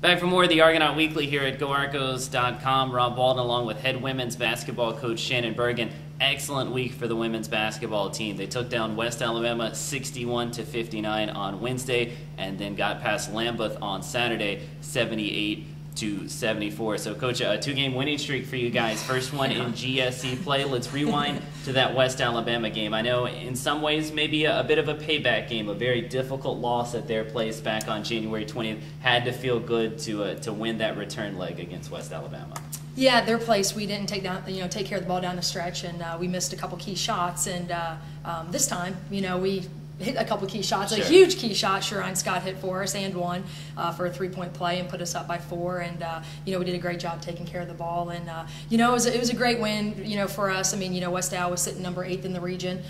Back for more of the Argonaut Weekly here at GoArgos.com. Rob Walden along with head women's basketball coach Shannan Bergen. Excellent week for the women's basketball team. They took down West Alabama 61-59 on Wednesday and then got past Lambeth on Saturday 78-74. So, Coach, a two-game winning streak for you guys. First one in GSC play. Let's rewind to that West Alabama game. I know in some ways maybe a bit of a payback game, a very difficult loss at their place back on January 20th. Had to feel good to win that return leg against West Alabama. Yeah, their place, we didn't take care of the ball down the stretch, and we missed a couple key shots. And this time, we hit a couple key shots. Sure. A huge key shot Sherine Scott hit for us, and one for a three-point play and put us up by 4. And we did a great job taking care of the ball. And it was a great win, for us. I mean, West Al was sitting number 8 in the region,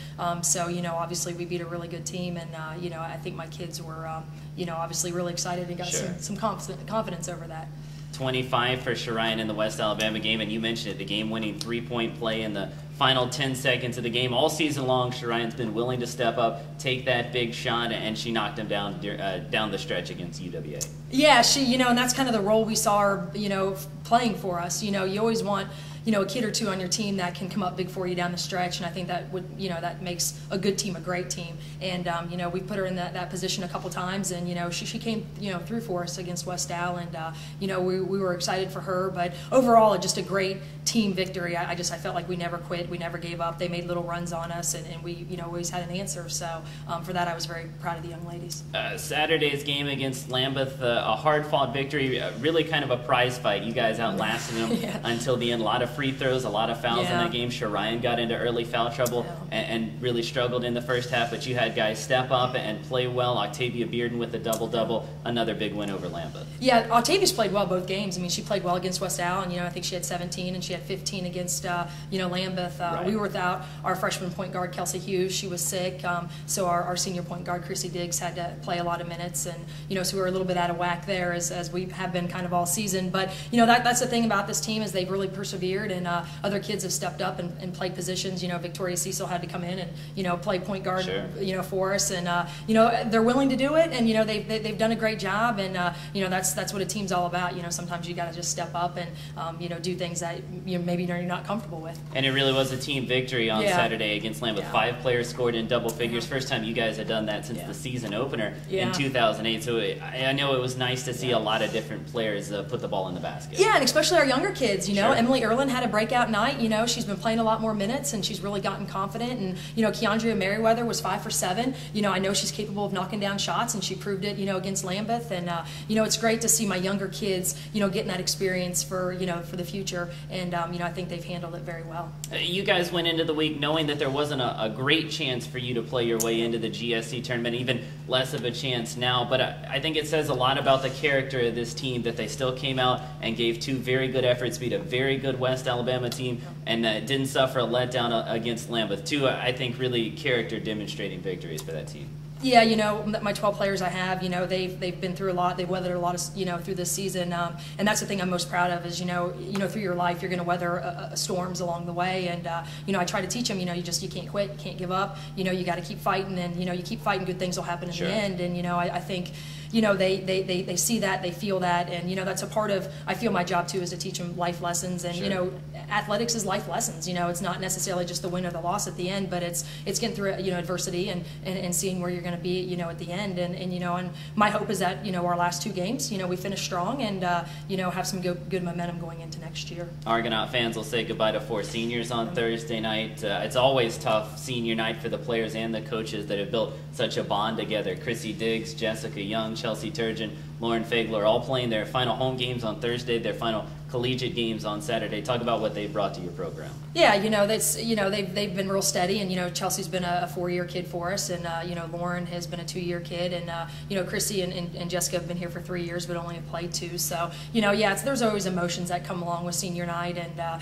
so obviously we beat a really good team. And I think my kids were obviously really excited and got some confidence over that. 25 for Sherine in the West Alabama game, and you mentioned it, the game-winning three-point play in the final 10 seconds of the game. All season long, Sherine's been willing to step up, take that big shot, and she knocked him down the stretch against UWA. Yeah, she, and that's kind of the role we saw her, playing for us. You always want, a kid or two on your team that can come up big for you down the stretch, and I think that would, that makes a good team a great team. And we put her in that position a couple times, and she came through for us against West Al, and we were excited for her. But overall, just a great team victory. I felt like we never quit, we never gave up. They made little runs on us, and we always had an answer. So for that, I was very proud of the young ladies. Saturday's game against Lambeth, a hard-fought victory, really kind of a prize fight. You guys outlasted them until the end. A lot of free throws, a lot of fouls in that game. Sherine got into early foul trouble and really struggled in the first half, but you had guys step up and play well. Octavia Bearden with a double-double, another big win over Lambeth. Yeah, Octavia's played well both games. I mean, she played well against West Al, and I think she had 17, and she had 15 against Lambeth. We were without our freshman point guard Kelsey Hughes. She was sick, so our senior point guard Chrissy Diggs had to play a lot of minutes, and so we were a little bit out of whack there as we have been kind of all season. But that's the thing about this team is they've really persevered, and other kids have stepped up and played positions. Victoria Cecil had to come in and play point guard for us, and they're willing to do it, and they've done a great job, and that's what a team's all about. Sometimes you got to just step up and do things that maybe you're not comfortable with. And it really was a team victory on Saturday against Lambeth. 5 players scored in double figures. First time you guys had done that since the season opener in 2008. So I know it was nice to see a lot of different players put the ball in the basket. Yeah, and especially our younger kids. Emily Erlin had a breakout night. She's been playing a lot more minutes, and she's really gotten confident. And Keandria Merriweather was 5 for 7. I know she's capable of knocking down shots, and she proved it against Lambeth. And it's great to see my younger kids getting that experience for the future. And I think they've handled it very well. You guys went into the week knowing that there wasn't a great chance for you to play your way into the GSC tournament, even less of a chance now. But I think it says a lot about the character of this team that they still came out and gave 2 very good efforts, beat a very good West Alabama team, and didn't suffer a letdown against Lambeth. 2, I think, really character demonstrating victories for that team. Yeah, my 12 players I have, they've been through a lot. They've weathered a lot of, through this season, and that's the thing I'm most proud of is, through your life you're going to weather storms along the way, and I try to teach them, you can't quit, you can't give up, you got to keep fighting, and you keep fighting, good things will happen in the end, and I think. They see that, they feel that, and that's a part of. I feel my job too is to teach them life lessons, and athletics is life lessons. It's not necessarily just the win or the loss at the end, but it's getting through adversity and seeing where you're going to be at the end, and my hope is that our last 2 games we finish strong and have some good momentum going into next year. Argonaut fans will say goodbye to 4 seniors on Thursday night. It's always tough senior night for the players and the coaches that have built such a bond together. Chrissy Diggs, Jessica Young, Chelsea Turgeon, Lauren Fagler, all playing their final home games on Thursday, their final collegiate games on Saturday. Talk about what they've brought to your program. Yeah, that's they've been real steady, and Chelsea's been a 4-year kid for us, and Lauren has been a 2-year kid, and Chrissy and Jessica have been here for 3 years, but only have played 2. So there's always emotions that come along with senior night, and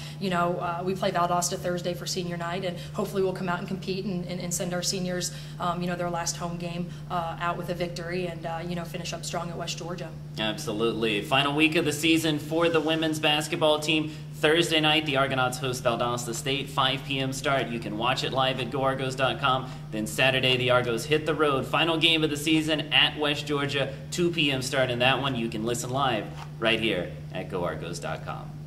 we play Valdosta Thursday for senior night, and hopefully we'll come out and compete and send our seniors their last home game out with a victory, and finish up strong at West Georgia. Absolutely. Final week of the season for the women's basketball team. Thursday night, the Argonauts host Valdosta State, 5 p.m. start. You can watch it live at GoArgos.com. Then Saturday, the Argos hit the road. Final game of the season at West Georgia, 2 p.m. start in that one. You can listen live right here at GoArgos.com.